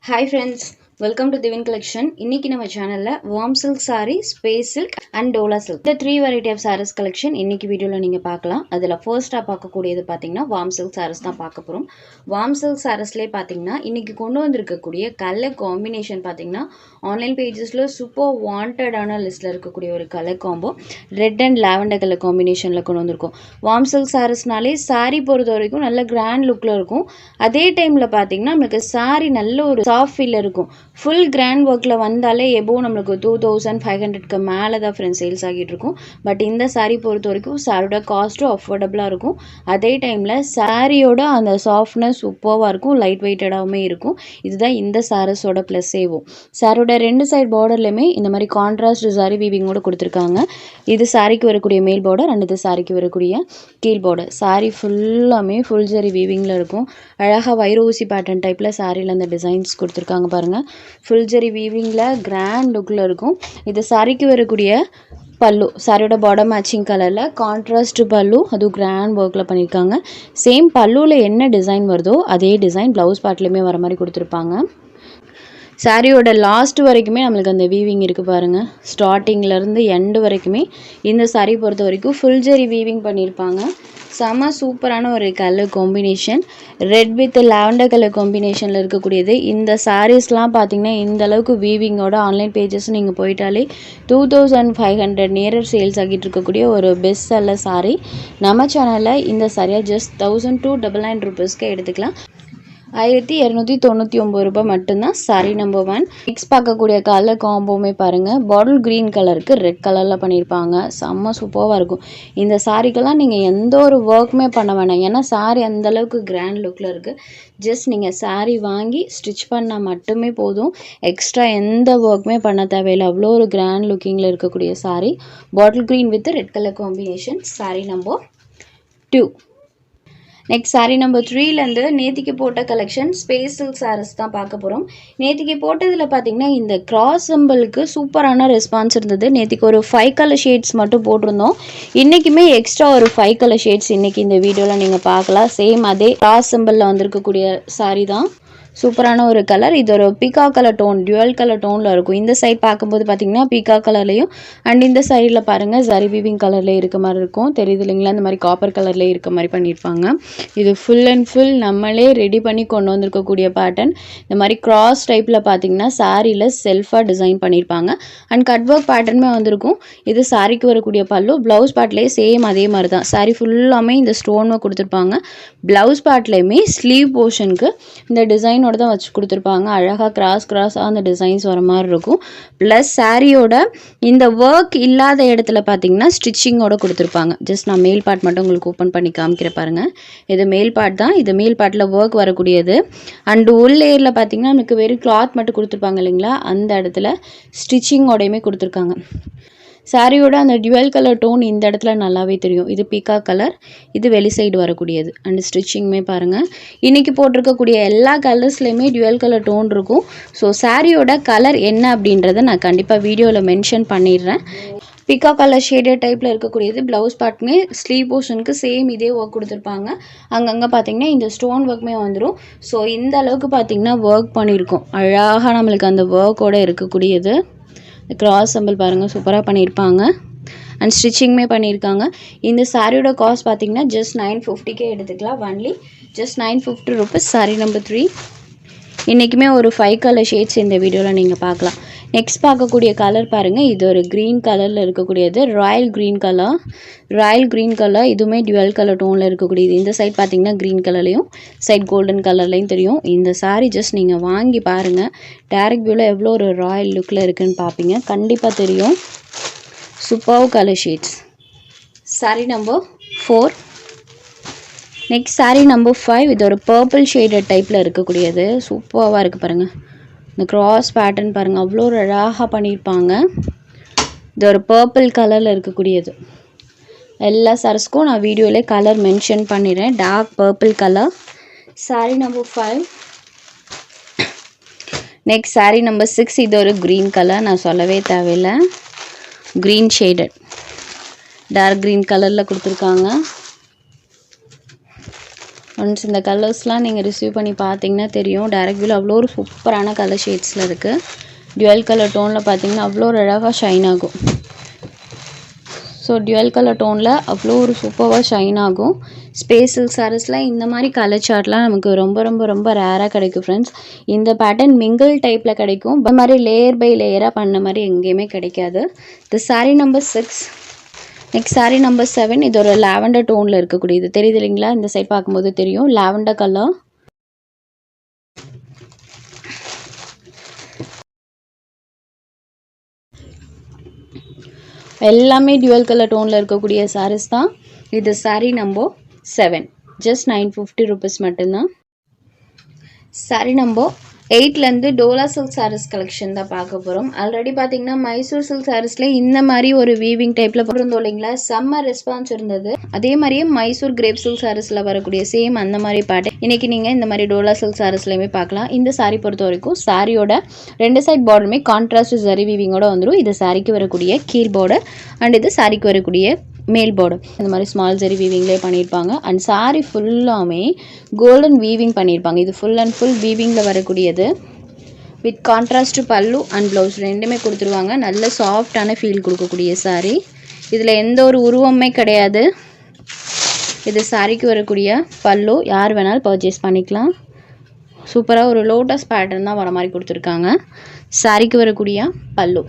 Hi friends, welcome to Divin Collection. இன்னைக்கு நம்ம சேனல்ல warm silk saree, space silk and Dola silk இந்த 3 variety of sarees collection இன்னைக்கு வீடியோல நீங்க பார்க்கலாம். அதுல ஃபர்ஸ்டா பார்க்கக்கூடியது பாத்தீங்கன்னா வார்ம் சில்க் sarees தான் பார்க்க போறோம். வார்ம் சில்க் sareesலயே பாத்தீங்கன்னா இன்னைக்கு கொண்டு வந்திருக்கக்கூடிய கலர் காம்பினேஷன் பாத்தீங்கன்னா ஆன்லைன் பேஜஸ்ல சூப்பர் வாண்டடான லிஸ்ட்ல இருக்கக்கூடிய ஒரு colour combo red and lavender colour காம்பினேஷன்ல கொண்டு வந்திருக்கோம். வார்ம் சில்க் sareesனாலே saree பொறுத்த வரைக்கும் நல்ல கிராண்ட் லுக்ல இருக்கும். அதே டைம்ல பாத்தீங்கன்னா நமக்கு saree நல்ல ஒரு சாஃப்ட் ஃபீல் இருக்கும். ஃபுல் கிராண்ட் ஒர்க்கில் வந்தாலே எபோ நம்மளுக்கு 2500க்கு மேலே தான் ஃப்ரெண்ட்ஸ் சேல்ஸ் ஆகிட்டு இருக்கும். பட் இந்த சாரீ பொறுத்த வரைக்கும் சாரியோட காஸ்ட்டும் அஃபோர்டபுளாக இருக்கும். அதே டைமில் சாரியோட அந்த சாஃப்ட்னஸ் சூப்பராக இருக்கும், லைட் வெயிட்டடாகவுமே இருக்கும். இதுதான் இந்த சாரீஸோட ப்ளஸ் சேவும். சாரியோட ரெண்டு சைட் பார்டர்லையுமே இந்த மாதிரி கான்ட்ராஸ்ட் சாரி வீவிங்கோட கொடுத்துருக்காங்க. இது சாரிக்கு வரக்கூடிய மேல் பார்டர் அண்ட் இது சாரிக்கு வரக்கூடிய கீழ் பார்டர். சாரி ஃபுல்லாமே ஃபுல் ஜரி வீவிங்கில் இருக்கும். அழகாக வைரோசி பேட்டர்ன் டைப்பில் சாரியில் அந்த டிசைன்ஸ் கொடுத்துருக்காங்க பாருங்கள். ஃபுல் ஜரி வீவிங்கில் கிராண்ட் லுக்கில் இருக்கும். இது சாரிக்கு வரக்கூடிய பல்லு, சாரியோட பாடம் மேட்சிங் கலரில் கான்ட்ராஸ்ட் பல்லு, அதுவும் கிராண்ட் ஒர்க்கில் பண்ணியிருக்காங்க. சேம் பல்லுவில் என்ன டிசைன் வருதோ அதே டிசைன் ப்ளவுஸ் பார்ட்லேயுமே வர மாதிரி கொடுத்துருப்பாங்க. சாரியோட லாஸ்ட் வரைக்குமே நம்மளுக்கு அந்த வீவிங் இருக்குது பாருங்கள். ஸ்டார்டிங்லேருந்து எண்டு வரைக்குமே இந்த சாரீ பொறுத்த வரைக்கும் ஃபுல் ஜரி வீவிங் பண்ணியிருப்பாங்க. செம சூப்பரான ஒரு colour combination, red with lavender colour காம்பினேஷனில் இருக்கக்கூடியது. இந்த சாரீஸ்லாம் பார்த்தீங்கன்னா இந்த அளவுக்கு வீவிங்கோட ஆன்லைன் பேஜஸ் நீங்கள் போயிட்டாலே 2500 நியரர் சேல்ஸ் ஆகிட்டு இருக்கக்கூடிய ஒரு பெஸ்ட் செல்லர் சாரீ. நம்ம சேனலில் இந்த சாரியை ஜஸ்ட் 1299 ருபீஸ்க்கு எடுத்துக்கலாம். 1299 ரூபாய் மட்டும்தான். Sorry number 1. நெக்ஸ்ட் பார்க்கக்கூடிய கலர் காம்போவுமே பாருங்கள். பாட்டில் க்ரீன் கலருக்கு ரெட் கலரில் பண்ணியிருப்பாங்க. செம்ம சூப்பராக இருக்கும். இந்த சாரிக்கெல்லாம் நீங்கள் எந்த ஒரு ஒர்க்குமே பண்ண வேணாம். ஏன்னா சாரி அந்தளவுக்கு கிராண்ட் லுக்கில் இருக்குது. ஜஸ்ட் நீங்கள் சாரி வாங்கி ஸ்டிச் பண்ணால் மட்டுமே போதும். எக்ஸ்ட்ரா எந்த ஒர்க்குமே பண்ண தேவையில்லை. அவ்வளோ ஒரு கிராண்ட் லுக்கிங்கில் இருக்கக்கூடிய sari. Bottle green with red colour combination. Sari number 2. Next sari number 3லேருந்து நேத்திக்கு போட்ட கலெக்ஷன் ஸ்பேஸ் சில்க் சாரீஸ் தான் பார்க்க போகிறோம். நேத்திக்கு போட்டதில் பார்த்தீங்கன்னா இந்த கிராஸ் சிம்பிளுக்கு சூப்பரான ரெஸ்பான்ஸ் இருந்தது. நேத்திக்கு ஒரு 5 கலர் ஷேட்ஸ் மட்டும் போட்டிருந்தோம். இன்றைக்குமே எக்ஸ்ட்ரா ஒரு 5 கலர் ஷேட்ஸ் இன்றைக்கி இந்த வீடியோவில் நீங்கள் பார்க்கலாம். சேம் அதே கிராஸ் சிம்பிளில் வந்திருக்கக்கூடிய சாரீ தான். சூப்பரான ஒரு கலர். இது ஒரு Bhika colour tone, dual colour டோனில் இருக்கும். இந்த சைட் பார்க்கும்போது பார்த்தீங்கன்னா பீகா கலர்லையும் அண்ட் இந்த சைடில் பாருங்கள் ஜரி வீவிங் கலர்லேயே இருக்க மாதிரி இருக்கும். தெரியுது இல்லைங்களா? இந்த மாதிரி காப்பர் கலர்லேயே இருக்க மாதிரி பண்ணியிருப்பாங்க. இது ஃபுல் அண்ட் ஃபுல் நம்மளே ரெடி பண்ணி கொண்டு வந்திருக்கக்கூடிய பேட்டர்ன். இந்த மாதிரி கிராஸ் டைப்பில் பார்த்தீங்கன்னா சாரியில் செல்ஃபாக டிசைன் பண்ணியிருப்பாங்க. அண்ட் கட் ஒர்க் பேட்டர்னுமே வந்திருக்கும். இது சாரிக்கு வரக்கூடிய பல்லு. ப்ளவுஸ் பார்ட்லேயே சேம் அதே மாதிரி தான். சாரி ஃபுல்லாமே இந்த ஸ்டோன் ஒர்க் கொடுத்துருப்பாங்க. ப்ளவுஸ் பார்ட்லேயுமே ஸ்லீவ் போர்ஷனுக்கு இந்த டிசைன் தான் வச்சு கொடுத்துருப்பாங்க. அழகாக கிராஸாக அந்த டிசைன்ஸ் வர மாதிரி இருக்கும். ப்ளஸ் சாரியோட இந்த ஒர்க் இல்லாத இடத்துல பார்த்தீங்கன்னா ஸ்டிச்சிங்கோட கொடுத்துருப்பாங்க. ஜஸ்ட் நான் மேல் பார்ட் மட்டும் உங்களுக்கு ஓப்பன் பண்ணி காமிக்கிற பாருங்கள். இது மேல் பார்ட் தான். இது மேல் பார்ட்டில் ஒர்க் வரக்கூடியது. அண்ட் உள் லேயரில் பார்த்தீங்கன்னா நமக்கு வெறும் கிளாத் மட்டும் கொடுத்துருப்பாங்க இல்லைங்களா? அந்த இடத்துல ஸ்டிச்சிங்கோடையுமே கொடுத்துருக்காங்க. சாரியோட அந்த டியூவல் கலர் டோன் இந்த இடத்துல நல்லாவே தெரியும். இது பீகா கலர், இது வெளி சைடு வரக்கூடியது. அண்ட் ஸ்டிச்சிங்குமே பாருங்கள். இன்றைக்கி போட்டிருக்கக்கூடிய எல்லா கலர்ஸ்லேயுமே டியூவல் கலர் டோன் இருக்கும். ஸோ சாரியோட கலர் என்ன அப்படின்றத நான் கண்டிப்பாக வீடியோவில் மென்ஷன் பண்ணிடுறேன். பிகா கலர் ஷேடட் டைப்பில் இருக்கக்கூடியது. ப்ளவுஸ் பார்ட்டுமே ஸ்லீவ் போர்ஷனுக்கு சேம் இதே ஒர்க் கொடுத்துருப்பாங்க. அங்கங்கே பார்த்தீங்கன்னா இந்த ஸ்டோன் ஒர்க்குமே வந்துடும். ஸோ இந்த அளவுக்கு பார்த்தீங்கன்னா ஒர்க் பண்ணியிருக்கோம். அழகாக நம்மளுக்கு அந்த ஒர்க்கோடு இருக்கக்கூடியது. கிராஸ் சிம்பிள் பாருங்கள், சூப்பராக பண்ணியிருப்பாங்க. அண்ட் ஸ்டிச்சிங்குமே பண்ணியிருக்காங்க. இந்த சாரியோட காஸ்ட் பார்த்தீங்கன்னா ஜஸ்ட் 950 எடுத்துக்கலாம். Only just 950 rupees. Sorry number 3. இன்றைக்குமே ஒரு 5 கலர் ஷேட்ஸ் இந்த வீடியோவில் நீங்கள் பார்க்கலாம். நெக்ஸ்ட் பார்க்கக்கூடிய கலர் பாருங்கள். இது ஒரு க்ரீன் கலரில் இருக்கக்கூடியது. Royal green colour. இதுவுமே டியூவல் கலர் டோனில் இருக்கக்கூடியது. இந்த சைட் பார்த்தீங்கன்னா க்ரீன் கலர்லையும் சைட் கோல்டன் கலர்லையும் தெரியும். இந்த சாரீ ஜஸ்ட் நீங்கள் வாங்கி பாருங்கள். டேரக்ட் வியூவில் எவ்வளோ ஒரு ராயல் லுக்கில் இருக்குதுன்னு பார்ப்பீங்க. கண்டிப்பாக தெரியும். Super colour shades. Sari number 4. Next sari number 5. இது ஒரு பர்பிள் ஷேடட் டைப்பில் இருக்கக்கூடியது. சூப்பராக இருக்குது பாருங்கள். இந்த கிராஸ் பேட்டர்ன் பாருங்கள், அவ்வளோ ஒரு அழகாக பண்ணியிருப்பாங்க. இது ஒரு பர்பிள் கலரில் இருக்கக்கூடியது. எல்லா சாரீஸ்க்கும் நான் வீடியோவிலே கலர் மென்ஷன் பண்ணிடுறேன். Dark purple colour. Sari number 5. Next sari number 6. இது ஒரு க்ரீன் கலர், நான் சொல்லவே தேவையில்லை. க்ரீன் ஷேடட் டார்க் க்ரீன் கலரில் கொடுத்துருக்காங்க. ஒன்ஸ் இந்த கலர்ஸ்லாம் நீங்கள் ரிசீவ் பண்ணி பார்த்தீங்கன்னா தெரியும். டைரக்ட் வியூவில் அவ்வளோ ஒரு சூப்பரான கலர் ஷேட்ஸில் இருக்குது. டுவெல் கலர் டோனில் பார்த்தீங்கன்னா அவ்வளோ ஒரு அழகாக ஷைன் ஆகும். ஸோ டுவெல் கலர் டோனில் அவ்வளோ ஒரு சூப்பராக ஷைன் ஆகும். ஸ்பேஸ் சில்க் சாரீஸில் இந்த மாதிரி கலர் சார்ட்லாம் நமக்கு ரொம்ப ரொம்ப ரொம்ப ரேராக கிடைக்கும் ஃப்ரெண்ட்ஸ். இந்த பேட்டர்ன் மிங்கிள் டைப்பில் கிடைக்கும். இந்த மாதிரி லேயர் பை லேயராக பண்ண மாதிரி எங்கேயுமே கிடைக்காது. இது sari number 6. Next sari number 7. இது ஒரு லாவெண்டர் டோனில் இருக்கக்கூடியது. தெரியுது இல்லைங்களா? இந்த சைட் பார்க்கும்போது தெரியும் லாவெண்டர் கலர். எல்லாமே டுவெல் கலர் டோனில் இருக்கக்கூடிய சாரீஸ் தான். இது சாரீ நம்பர் 7. ஜஸ்ட் 950 rupees மட்டும்தான். சாரீ நம்பர் 8லேருந்து டோலா சில்க் சாரீஸ் கலெக்ஷன் தான் பார்க்க போகிறோம். ஆல்ரெடி பார்த்தீங்கன்னா மைசூர் சில்க் சாரீஸில் இந்த மாதிரி ஒரு வீவிங் டைப்பில் போட்டிருந்தோம் இல்லைங்களா? செம்ம ரெஸ்பான்ஸ் இருந்தது. அதே மாதிரியே மைசூர் கிரேப் சில்க் சாரீஸில் வரக்கூடிய சேம் அந்த மாதிரி பேட்டர்ன் இன்றைக்கி நீங்கள் இந்த மாதிரி டோலா சில்க் சாரீஸ்லையுமே பார்க்கலாம். இந்த சாரீ பொறுத்த வரைக்கும் சாரியோட 2 சைட் பார்டருமே கான்ட்ராஸ்ட் ஜரி வீவிங்கோட வந்துடும். இது சாரிக்கு வரக்கூடிய கீழ் பார்டர் அண்ட் இது சாரிக்கு வரக்கூடிய மேல் பார்டர். இந்த மாதிரி ஸ்மால் ஜரி வீவிங்லேயே பண்ணியிருப்பாங்க. அண்ட் சாரீ ஃபுல்லாமே கோல்டன் வீவிங் பண்ணியிருப்பாங்க. இது ஃபுல் அண்ட் ஃபுல் வீவிங்கில் வரக்கூடியது. வித் கான்ட்ராஸ்ட் பல்லு அண்ட் ப்ளவுஸ் ரெண்டுமே கொடுத்துருவாங்க. நல்ல சாஃப்டான ஃபீல் கொடுக்கக்கூடிய சாரீ. இதில் எந்த ஒரு உருவமே கிடையாது. இது சாரிக்கு வரக்கூடிய பல்லு. யார் வேணாலும் பர்ச்சேஸ் பண்ணிக்கலாம். சூப்பராக ஒரு லோட்டஸ் பேட்டர்ன் தான் வர மாதிரி கொடுத்துருக்காங்க. சாரிக்கு வரக்கூடிய பல்லு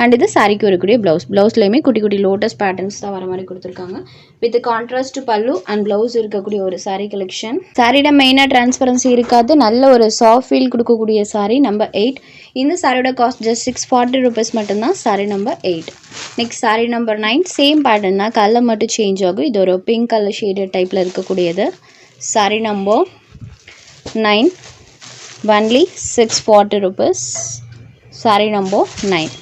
அண்ட் இது சாரிக்கு வரக்கூடிய ப்ளவுஸ்லேயுமே குட்டி குட்டி லோட்டஸ் பேட்டர்ன்ஸ் தான் வர மாதிரி கொடுத்துருக்காங்க. வித் கான்ட்ராஸ்ட் பல்லு அண்ட் ப்ளவுஸ் இருக்கக்கூடிய ஒரு சாரீ கலெக்ஷன். சாரியோட மெயினாக டிரான்ஸ்பரன்சி இருக்காது. நல்ல ஒரு சாஃப்ட் ஃபீல் கொடுக்கக்கூடிய சாரீ நம்பர் 8. இந்த சாரியோட காஸ்ட் ஜஸ்ட் 640 rupees மட்டும்தான். Sari number 8. Next sari number 9. Same pattern தான், கலர் மட்டும் சேஞ்ச் ஆகும். இது ஒரு பிங்க் கலர் ஷேடட் டைப்பில் இருக்கக்கூடியது. Sari number 9 only 640 rupees. Sari number 9.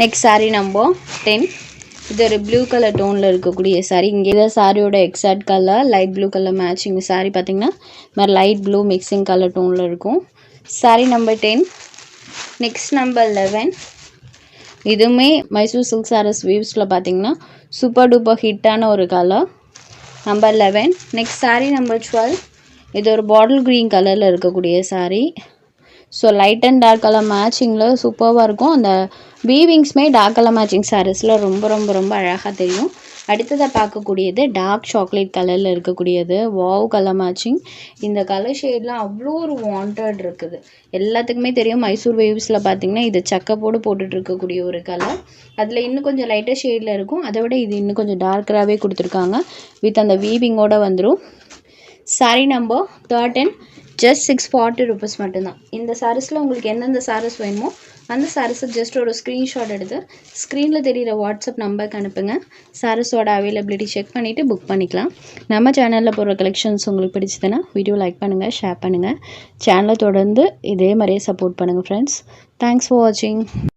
Next sari number 10. இது ஒரு ப்ளூ கலர் டோனில் இருக்கக்கூடிய சாரீ. இங்கே தான் சாரியோட exact colour light blue colour matching. Sari பார்த்தீங்கன்னா மாதிரி லைட் ப்ளூ மிக்சிங் கலர் டோனில் இருக்கும். சாரீ நம்பர் 10. Next number 11. இதுவுமே மைசூர் சில்க் சாரீஸ் வீவ்ஸில் பார்த்தீங்கன்னா சூப்பர் டூப்பர் ஹிட்டான ஒரு colour. Number 11. Next sari number 12. இது ஒரு பாட்டில் க்ரீன் கலரில் இருக்கக்கூடிய sari. So light and dark colour மேட்சிங்கில் சூப்பராக இருக்கும். அந்த வீவிங்ஸ்மே டார்க் கலர் மேட்சிங் சாரீஸில் ரொம்ப ரொம்ப ரொம்ப அழகாக தெரியும். அடுத்ததாக பார்க்கக்கூடியது டார்க் சாக்லேட் கலரில் இருக்கக்கூடியது. Wow colour matching. இந்த கலர் ஷேட்லாம் அவ்வளோ ஒரு வாண்டட் இருக்குது. எல்லாத்துக்குமே தெரியும் மைசூர் வேவ்ஸில் பார்த்திங்கன்னா இது சக்கப்போடு போட்டுட்டு இருக்கக்கூடிய ஒரு கலர். அதில் இன்னும் கொஞ்சம் லைட்டாக ஷேடில் இருக்கும். அதை விட இது இன்னும் கொஞ்சம் டார்க்கராகவே கொடுத்துருக்காங்க. வித் அந்த வீவிங்கோடு வந்துடும். சாரீ நம்பர் 13. ஜஸ்ட் 640 rupees மட்டும்தான். இந்த சாரீஸில் உங்களுக்கு எந்தெந்த சாரீஸ் வேணுமோ அந்த சாரீஸை ஜஸ்ட் ஒரு ஸ்க்ரீன்ஷாட் எடுத்து ஸ்க்ரீனில் தெரிகிற வாட்ஸ்அப் நம்பருக்கு அனுப்புங்க. சாரீஸோட அவைலபிலிட்டி செக் பண்ணிவிட்டு புக் பண்ணிக்கலாம். நம்ம சேனலில் போடுற கலெக்ஷன்ஸ் உங்களுக்கு பிடிச்சதுன்னா வீடியோ லைக் பண்ணுங்கள், ஷேர் பண்ணுங்கள். சேனலை தொடர்ந்து இதே மாதிரியே சப்போர்ட் பண்ணுங்கள் ஃப்ரெண்ட்ஸ். தேங்க்ஸ் ஃபார் வாட்சிங்.